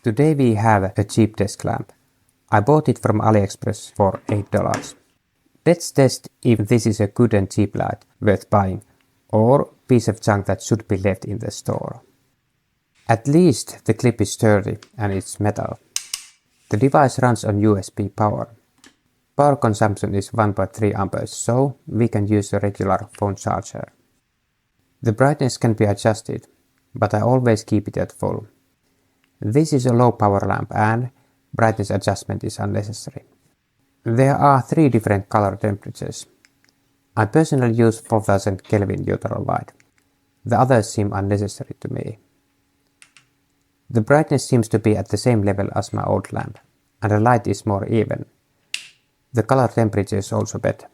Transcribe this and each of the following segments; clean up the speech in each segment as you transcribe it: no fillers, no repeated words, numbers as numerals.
Today we have a cheap desk lamp. I bought it from Aliexpress for $8. Let's test if this is a good and cheap light worth buying, or piece of junk that should be left in the store. At least the clip is sturdy and it's metal. The device runs on USB power. Power consumption is 1.3 amperes, so we can use a regular phone charger. The brightness can be adjusted, but I always keep it at full. This is a low power lamp and brightness adjustment is unnecessary. There are 3 different color temperatures. I personally use 4000 Kelvin neutral light. The others seem unnecessary to me. The brightness seems to be at the same level as my old lamp, and the light is more even. The color temperature is also better.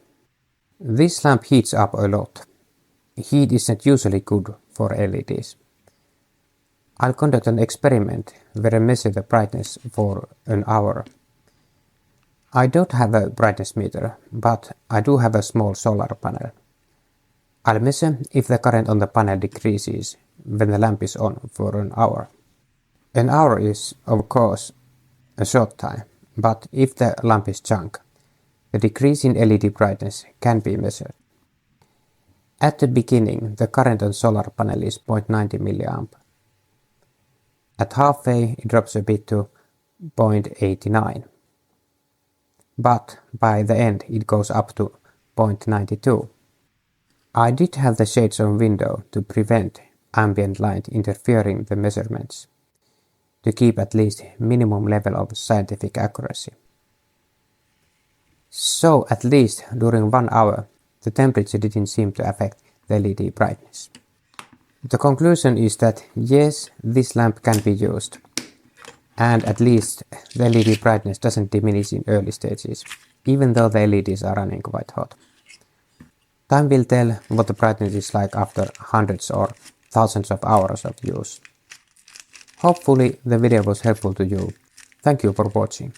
This lamp heats up a lot. Heat is not usually good for LEDs. I'll conduct an experiment where I measure the brightness for an hour. I don't have a brightness meter, but I do have a small solar panel. I'll measure if the current on the panel decreases when the lamp is on for an hour. An hour is, of course, a short time, but if the lamp is junk, the decrease in LED brightness can be measured. At the beginning, the current on solar panel is 0.90 mA. At halfway, it drops a bit to 0.89. But by the end, it goes up to 0.92. I did have the shades on window to prevent ambient light interfering the measurements, to keep at least minimum level of scientific accuracy. So at least during 1 hour, the temperature didn't seem to affect the LED brightness. The conclusion is that yes, this lamp can be used, and at least the LED brightness doesn't diminish in early stages, even though the LEDs are running quite hot. Time will tell what the brightness is like after hundreds or thousands of hours of use. Hopefully the video was helpful to you. Thank you for watching.